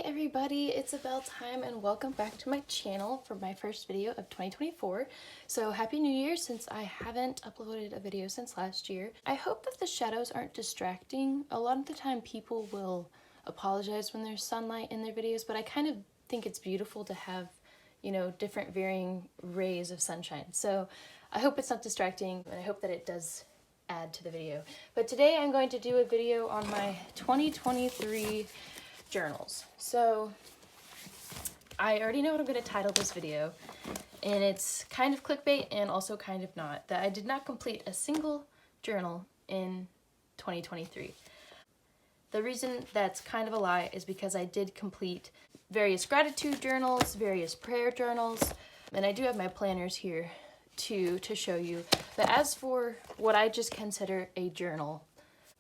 everybody, it's Abelle time and welcome back to my channel for my first video of 2024. So happy new year since I haven't uploaded a video since last year. I hope that the shadows aren't distracting. A lot of the time people will apologize when there's sunlight in their videos, but I kind of think it's beautiful to have, you know, different varying rays of sunshine. So I hope it's not distracting and I hope that it does add to the video. But today I'm going to do a video on my 2023 journals. So I already know what I'm going to title this video, and it's kind of clickbait and also kind of not, that I did not complete a single journal in 2023. The reason that's kind of a lie is because I did complete various gratitude journals, various prayer journals, and I do have my planners here too to show you. But as for what I just consider a journal,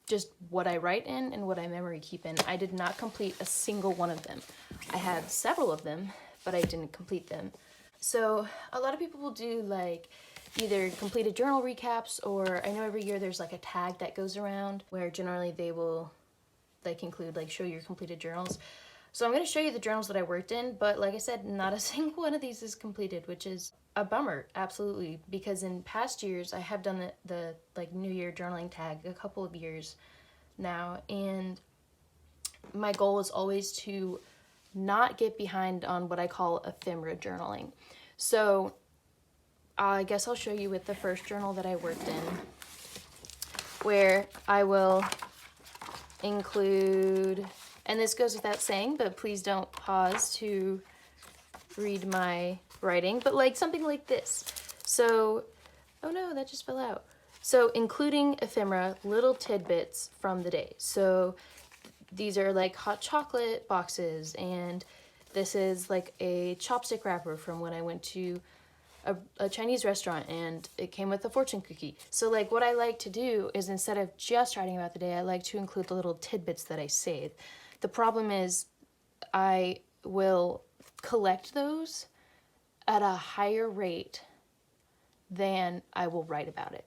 just what I write in and what I memory keep in, I did not complete a single one of them. I have several of them, but I didn't complete them. So a lot of people will do like either completed journal recaps, or I know every year there's like a tag that goes around where generally they will like include like show your completed journals. So I'm going to show you the journals that I worked in, but like I said, not a single one of these is completed, which is a bummer, absolutely, because in past years I have done the like New Year journaling tag a couple of years now, and my goal is always to not get behind on what I call ephemera journaling. So I guess I'll show you with the first journal that I worked in, where I will include, and this goes without saying, but please don't pause to read my writing, but like something like this. So, oh no, that just fell out. So including ephemera, little tidbits from the day. So these are like hot chocolate boxes, and this is like a chopstick wrapper from when I went to a Chinese restaurant and it came with a fortune cookie. So like what I like to do is, instead of just writing about the day, I like to include the little tidbits that I save. The problem is I will collect those at a higher rate than I will write about it.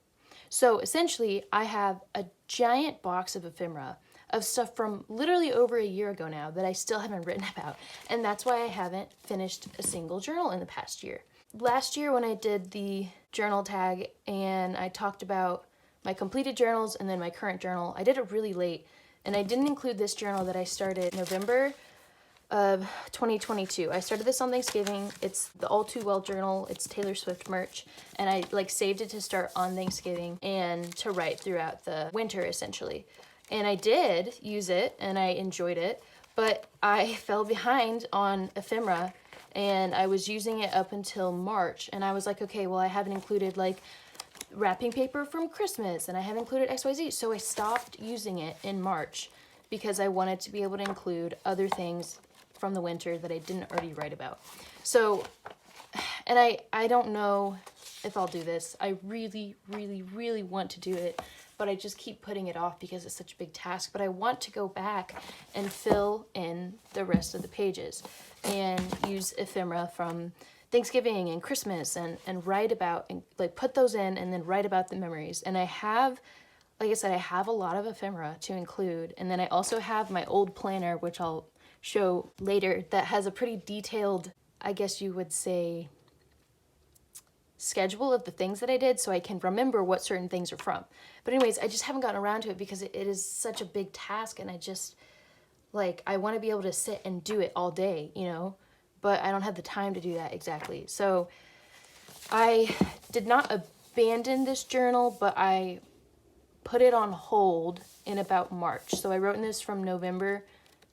So essentially I have a giant box of ephemera of stuff from literally over a year ago now that I still haven't written about, and that's why I haven't finished a single journal in the past year. Last year when I did the journal tag and I talked about my completed journals and then my current journal, I did it really late, and I didn't include this journal that I started November of 2022. I started this on Thanksgiving. It's the All Too Well journal. It's Taylor Swift merch, and I like saved it to start on Thanksgiving and to write throughout the winter essentially. And I did use it and I enjoyed it, but I fell behind on ephemera and I was using it up until March, and I was like, okay, well I haven't included like wrapping paper from Christmas and I haven't included XYZ. So I stopped using it in March because I wanted to be able to include other things from the winter that I didn't already write about. So, and I don't know if I'll do this. I really, really, really want to do it, but I just keep putting it off because it's such a big task. But I want to go back and fill in the rest of the pages and use ephemera from Thanksgiving and Christmas and write about, and like put those in and then write about the memories. And I have, like I said, I have a lot of ephemera to include. And then I also have my old planner, which I'll show later, that has a pretty detailed, I guess you would say, schedule of the things that I did, so I can remember what certain things are from. But anyways, I just haven't gotten around to it because it is such a big task, and I just, like, I want to be able to sit and do it all day, you know, but I don't have the time to do that exactly. So I did not abandon this journal, but I put it on hold in about March. So I wrote in this from November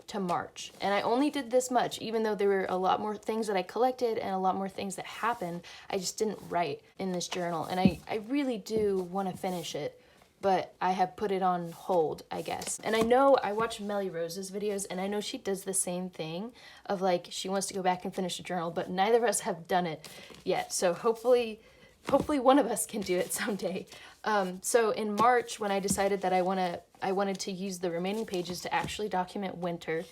to March, and I only did this much, even though there were a lot more things that I collected and a lot more things that happened. I just didn't write in this journal, and I really do want to finish it, but I have put it on hold, I guess. And I know I watch Melly Rose's videos, and I know she does the same thing of like she wants to go back and finish a journal, but neither of us have done it yet. So hopefully one of us can do it someday. So in March, when I decided that I wanted to use the remaining pages to actually document winter,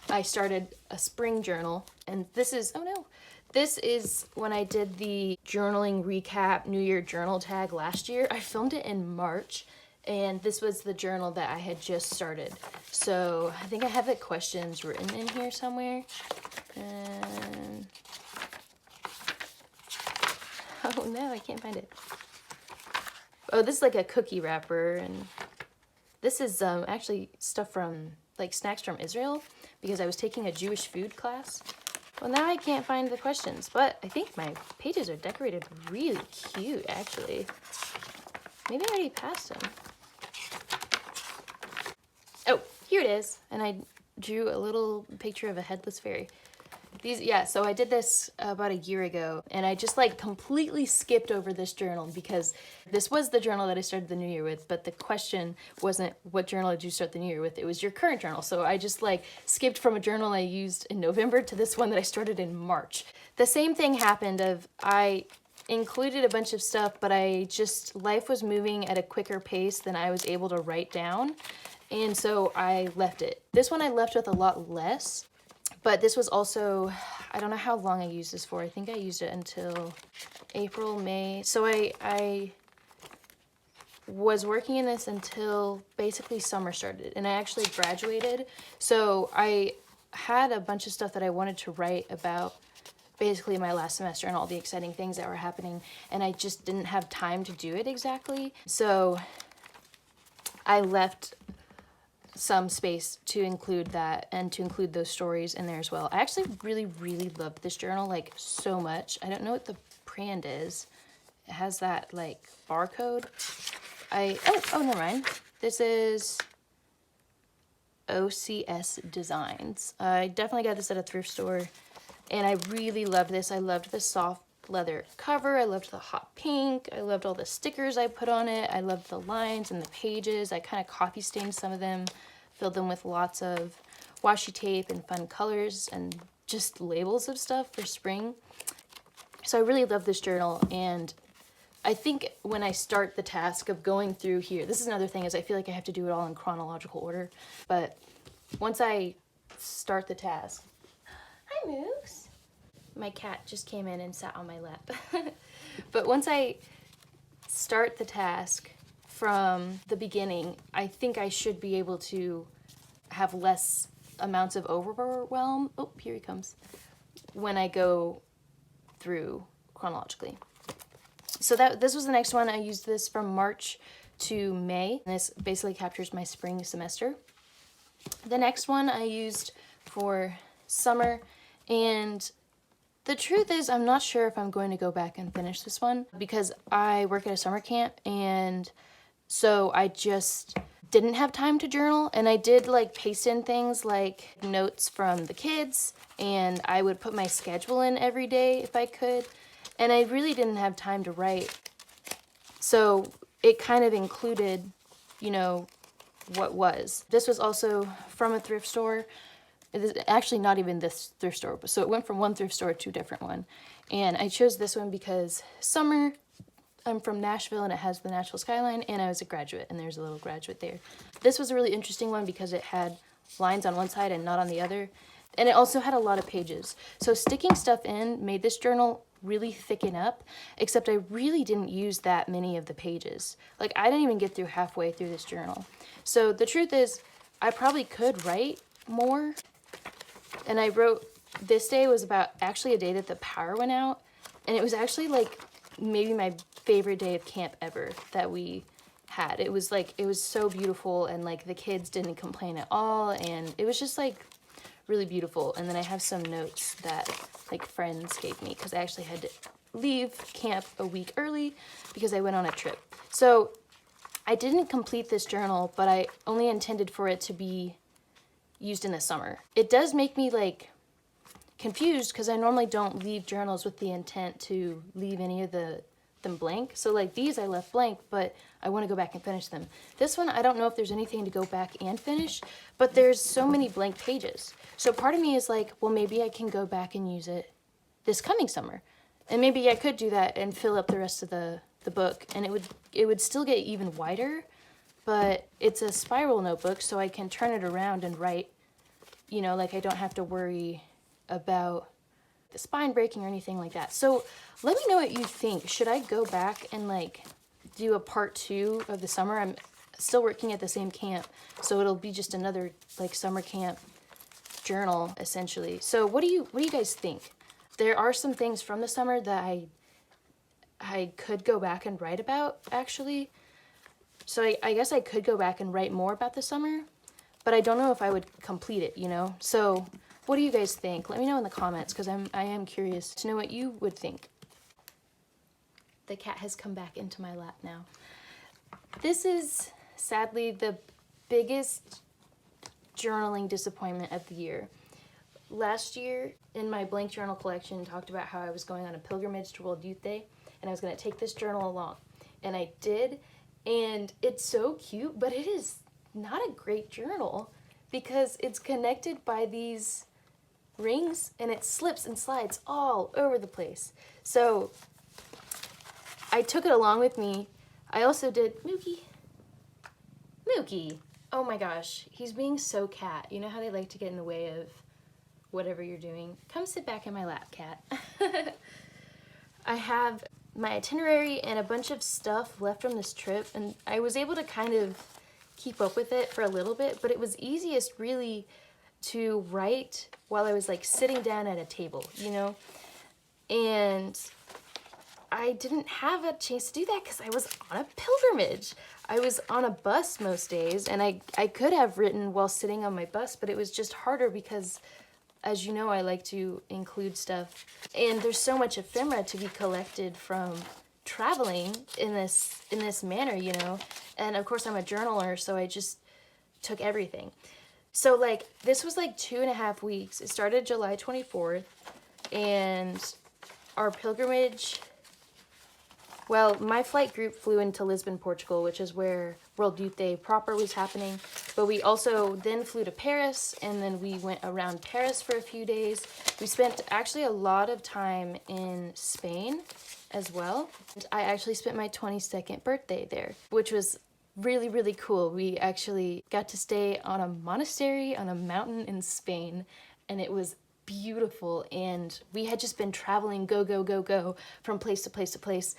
I started a spring journal. And this is, oh no, this is when I did the journaling recap New Year journal tag last year. I filmed it in March, And this was the journal that I had just started. So I think I have the questions written in here somewhere. And oh no, I can't find it. Oh, this is like a cookie wrapper, and this is actually stuff from like snacks from Israel, because I was taking a Jewish food class. Well, now I can't find the questions, but I think my pages are decorated really cute, actually. Maybe I already passed them. Oh, here it is. And I drew a little picture of a headless fairy. Yeah, so I did this about a year ago, and I just like completely skipped over this journal because this was the journal that I started the new year with, but the question wasn't what journal did you start the new year with, it was your current journal. So I just like skipped from a journal I used in November to this one that I started in March. The same thing happened of I included a bunch of stuff, but life was moving at a quicker pace than I was able to write down. And so I left it. This one I left with a lot less. But this was also, I don't know how long I used this for. I think I used it until April, May. So I was working in this until basically summer started. And I actually graduated. So I had a bunch of stuff that I wanted to write about basically my last semester and all the exciting things that were happening. And I just didn't have time to do it exactly. So I left some space to include that and to include those stories in there as well. I actually really, really loved this journal, like, so much. I don't know what the brand is. It has that, like, barcode. Oh, never mind. This is OCS Designs. I definitely got this at a thrift store, and I really loved this. I loved the soft leather cover. I loved the hot pink. I loved all the stickers I put on it. I loved the lines and the pages. I kind of copy stained some of them, filled them with lots of washi tape and fun colors and just labels of stuff for spring. So I really love this journal, and I think when I start the task of going through here, this is another thing, is I feel like I have to do it all in chronological order, but once I start the task, hi Moose. My cat just came in and sat on my lap. But once I start the task from the beginning, I think I should be able to have less amounts of overwhelm. Oh, here he comes. When I go through chronologically. So this was the next one. I used this from March to May. This basically captures my spring semester. The next one I used for summer, and the truth is I'm not sure if I'm going to go back and finish this one because I work at a summer camp, and so I just didn't have time to journal, and I did like paste in things like notes from the kids, and I would put my schedule in every day if I could, and I really didn't have time to write. So it kind of included, you know, what was. This was also from a thrift store. It is actually not even this thrift store, so it went from one thrift store to a different one. And I chose this one because summer, I'm from Nashville and it has the Nashville skyline, and I was a graduate, and there's a little graduate there. This was a really interesting one because it had lines on one side and not on the other, and it also had a lot of pages. So sticking stuff in made this journal really thicken up, except I really didn't use that many of the pages. Like, I didn't even get through halfway through this journal. So the truth is, I probably could write more. And I wrote, this day was about actually a day that the power went out, and it was actually like maybe my favorite day of camp ever that we had. It was like, it was so beautiful, and like the kids didn't complain at all, and it was just like really beautiful. And then I have some notes that like friends gave me because I actually had to leave camp a week early because I went on a trip. So I didn't complete this journal, but I only intended for it to be used in the summer. It does make me like confused because I normally don't leave journals with the intent to leave any of them blank. So like these I left blank, but I want to go back and finish them. This one, I don't know if there's anything to go back and finish, but there's so many blank pages. So part of me is like, well, maybe I can go back and use it this coming summer. And maybe I could do that and fill up the rest of the book, and it would still get even wider, but it's a spiral notebook, so I can turn it around and write, you know, like I don't have to worry about the spine breaking or anything like that. So let me know what you think. Should I go back and like do a part 2 of the summer? I'm still working at the same camp. So it'll be just another like summer camp journal essentially. So what do you guys think? There are some things from the summer that I could go back and write about actually. So I guess I could go back and write more about the summer, but I don't know if I would complete it, you know? So what do you guys think? Let me know in the comments because I am curious to know what you would think. The cat has come back into my lap now. This is sadly the biggest journaling disappointment of the year. Last year in my blank journal collection talked about how I was going on a pilgrimage to World Youth Day and I was going to take this journal along. And I did, and it's so cute, but it is not a great journal because it's connected by these rings and it slips and slides all over the place. So I took it along with me. I also did Mookie. Oh my gosh, he's being so cat. You know how they like to get in the way of whatever you're doing? Come sit back in my lap, cat. I have my itinerary and a bunch of stuff left from this trip, and I was able to kind of keep up with it for a little bit, but it was easiest really to write while I was like sitting down at a table, you know? And I didn't have a chance to do that because I was on a pilgrimage. I was on a bus most days, and I could have written while sitting on my bus, but it was just harder because, as you know, I like to include stuff. And there's so much ephemera to be collected from traveling in this manner, you know? And of course I'm a journaler, so I just took everything. So like, this was like 2.5 weeks. It started July 24th, and our pilgrimage, well, my flight group flew into Lisbon, Portugal, which is where World Youth Day proper was happening. But we also then flew to Paris, and then we went around Paris for a few days. We spent actually a lot of time in Spain as well. And I actually spent my 22nd birthday there, which was really, really cool. We actually got to stay on a monastery on a mountain in Spain, and it was beautiful. And we had just been traveling, go from place to place to place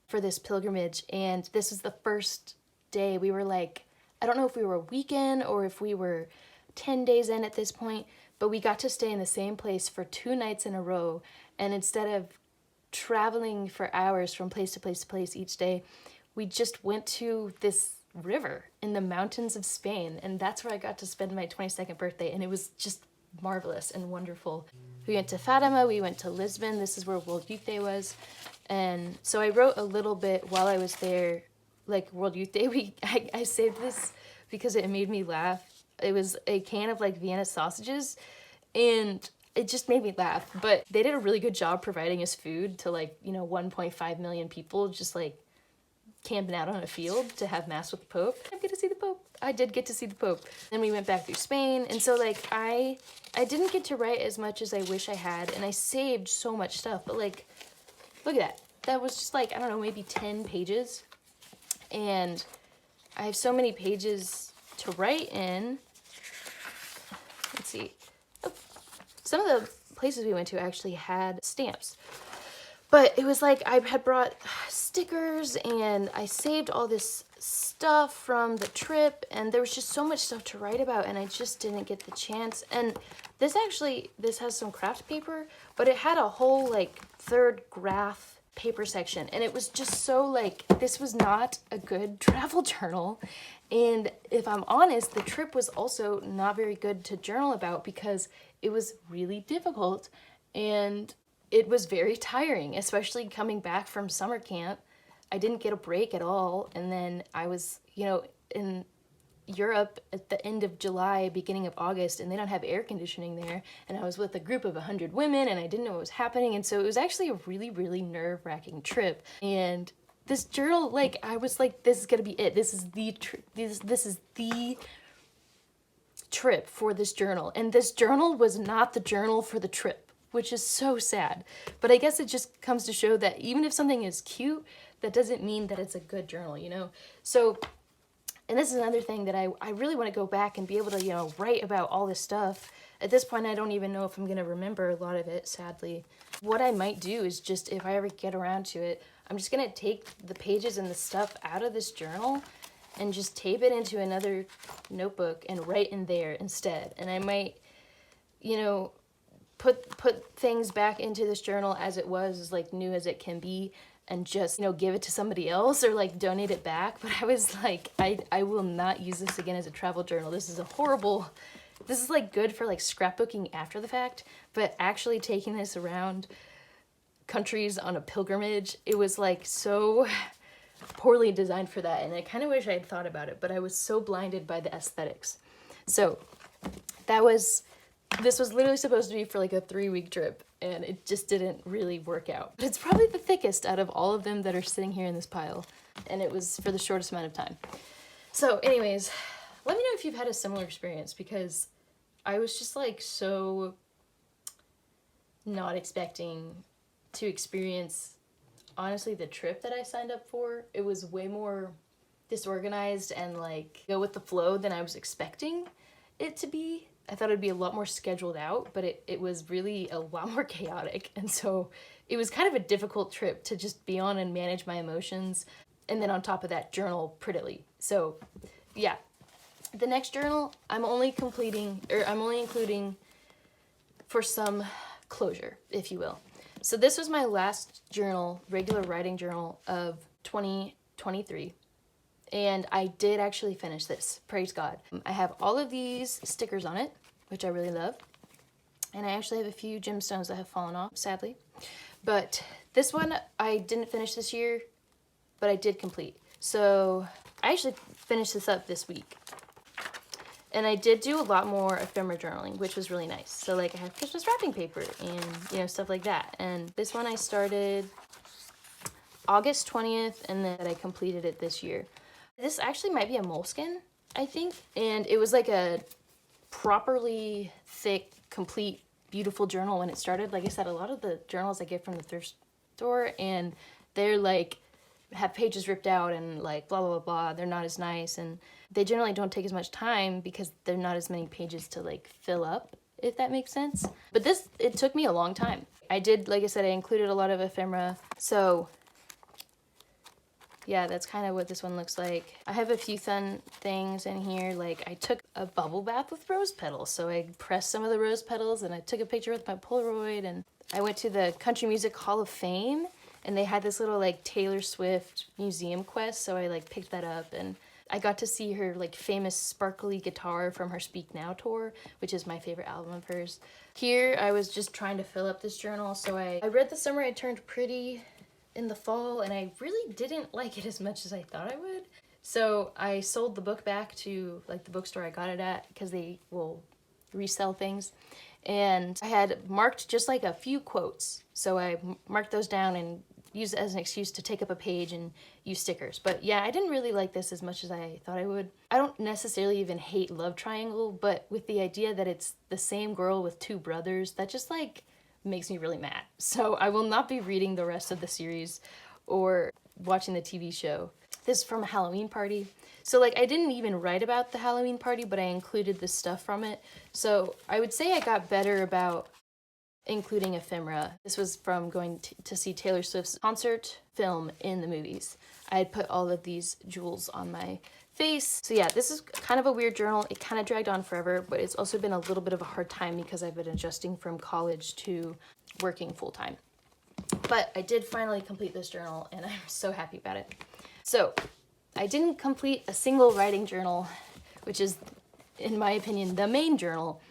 for this pilgrimage, and this was the first day. We were like, I don't know if we were a weekend or if we were 10 days in at this point, but we got to stay in the same place for 2 nights in a row, and instead of traveling for hours from place to place to place each day, we just went to this river in the mountains of Spain, and that's where I got to spend my 22nd birthday, and it was just marvelous and wonderful. We went to Fatima, we went to Lisbon, this is where World Youth Day was. And so I wrote a little bit while I was there, like World Youth Day. I saved this because it made me laugh. It was a can of like Vienna sausages, and it just made me laugh. But they did a really good job providing us food to like, you know, 1.5 million people just like camping out on a field to have mass with the Pope. I get to see the Pope. I did get to see the Pope. Then we went back through Spain, and so like I didn't get to write as much as I wish I had, and I saved so much stuff, but like, look at that. That was just like, I don't know, maybe 10 pages. And I have so many pages to write in. Let's see. Oh, some of the places we went to actually had stamps. But it was like I had brought stickers, and I saved all this stuff from the trip, and there was just so much stuff to write about, and I just didn't get the chance. And this has some craft paper, but it had a whole like 3rd graph paper section, and it was just so like, this was not a good travel journal. And if I'm honest, the trip was also not very good to journal about because it was really difficult and it was very tiring, especially coming back from summer camp. I didn't get a break at all, and then I was, you know, in Europe at the end of July, beginning of August, and they don't have air conditioning there, and I was with a group of 100 women, and I didn't know what was happening, and so it was actually a really, really nerve-wracking trip. And this journal, like, I was like, this is gonna be it. This is the trip for this journal, and this journal was not the journal for the trip, which is so sad. But I guess it just comes to show that even if something is cute, that doesn't mean that it's a good journal, you know? So, and this is another thing that I really want to go back and be able to, you know, write about all this stuff. At this point, I don't even know if I'm going to remember a lot of it, sadly. What I might do is just, if I ever get around to it, I'm just going to take the pages and the stuff out of this journal and just tape it into another notebook and write in there instead. And I might, you know, put things back into this journal as it was, as like new as it can be, and just, you know, give it to somebody else or like donate it back. But I was like, I will not use this again as a travel journal. This is a horrible, this is like good for like scrapbooking after the fact, but actually taking this around countries on a pilgrimage, it was like so poorly designed for that. And I kind of wish I had thought about it, but I was so blinded by the aesthetics. So this was literally supposed to be for like a 3-week trip, and it just didn't really work out. But it's probably the thickest out of all of them that are sitting here in this pile, and it was for the shortest amount of time. So anyways, let me know if you've had a similar experience, because I was just like so not expecting to experience, honestly, the trip that I signed up for. It was way more disorganized and like go with the flow than I was expecting it to be. I thought it'd be a lot more scheduled out, but it was really a lot more chaotic. And so it was kind of a difficult trip to just be on and manage my emotions. And then on top of that, journal prettily. So yeah, the next journal I'm only including for some closure, if you will. So this was my last journal, regular writing journal of 2023. And I did actually finish this, praise God. I have all of these stickers on it, which I really love. And I actually have a few gemstones that have fallen off, sadly. But this one I didn't finish this year, but I did complete. So I actually finished this up this week. And I did do a lot more ephemera journaling, which was really nice. So like I had Christmas wrapping paper and, you know, stuff like that. And this one I started August 20th, and then I completed it this year. This actually might be a Moleskine, I think. And it was like a properly thick, complete, beautiful journal when it started. Like I said, a lot of the journals I get from the thrift store, and they're like, have pages ripped out and like blah, blah, blah, blah. They're not as nice. And they generally don't take as much time because there are not as many pages to like fill up, if that makes sense. But this, it took me a long time. I did, like I said, I included a lot of ephemera. So yeah, that's kind of what this one looks like. I have a few fun things in here. Like I took a bubble bath with rose petals. So I pressed some of the rose petals and I took a picture with my Polaroid, and I went to the Country Music Hall of Fame, and they had this little like Taylor Swift museum quest. So I like picked that up, and I got to see her like famous sparkly guitar from her Speak Now tour, which is my favorite album of hers. Here I was just trying to fill up this journal. So I read The Summer I Turned Pretty in the fall, and I really didn't like it as much as I thought I would. So I sold the book back to like the bookstore I got it at, because they will resell things. And I had marked just like a few quotes. So I marked those down and used it as an excuse to take up a page and use stickers. But yeah, I didn't really like this as much as I thought I would. I don't necessarily even hate Love Triangle, but with the idea that it's the same girl with 2 brothers, that just like makes me really mad. So I will not be reading the rest of the series or watching the TV show. This is from a Halloween party. So like I didn't even write about the Halloween party, but I included this stuff from it. So I would say I got better about including ephemera. This was from going to see Taylor Swift's concert film in the movies. I had put all of these jewels on my face. So yeah, this is kind of a weird journal. It kind of dragged on forever, but it's also been a little bit of a hard time because I've been adjusting from college to working full-time. But I did finally complete this journal, and I'm so happy about it. So I didn't complete a single writing journal, which is, in my opinion, the main journal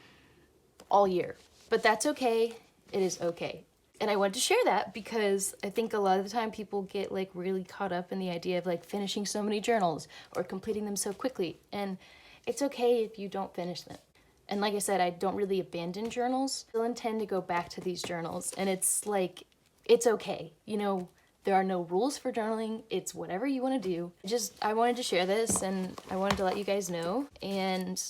all year. But that's okay. It is okay. And I wanted to share that because I think a lot of the time people get like really caught up in the idea of like finishing so many journals or completing them so quickly. And it's okay if you don't finish them. And like I said, I don't really abandon journals. I still intend to go back to these journals, and it's like, it's okay. You know, there are no rules for journaling. It's whatever you want to do. I wanted to share this, and I wanted to let you guys know, and,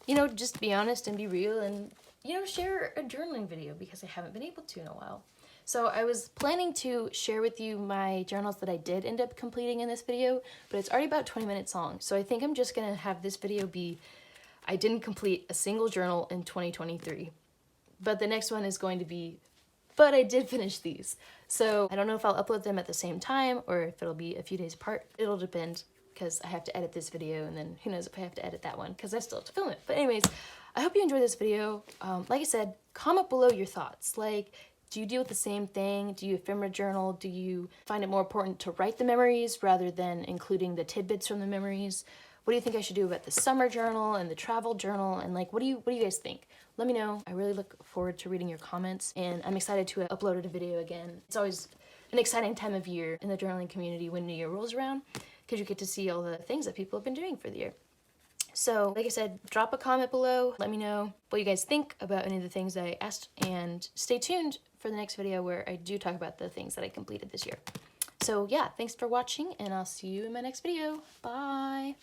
you know, just be honest and be real, and, you know, share a journaling video because I haven't been able to in a while. So I was planning to share with you my journals that I did end up completing in this video, but it's already about 20 minutes long. So I think I'm just gonna have this video be, I didn't complete a single journal in 2023. But the next one is going to be, but I did finish these. So I don't know if I'll upload them at the same time or if it'll be a few days apart. It'll depend. because I have to edit this video, and then who knows if I have to edit that one because I still have to film it. But anyways, I hope you enjoyed this video. Like I said, comment below your thoughts. Like, do you deal with the same thing? Do you ephemera journal? Do you find it more important to write the memories rather than including the tidbits from the memories? What do you think I should do about the summer journal and the travel journal? And like, what do you guys think? Let me know. I really look forward to reading your comments, and I'm excited to upload a video again. It's always an exciting time of year in the journaling community when New Year rolls around, because you get to see all the things that people have been doing for the year. So, like I said, drop a comment below. Let me know what you guys think about any of the things I asked, and stay tuned for the next video where I do talk about the things that I completed this year. So yeah, thanks for watching, and I'll see you in my next video. Bye!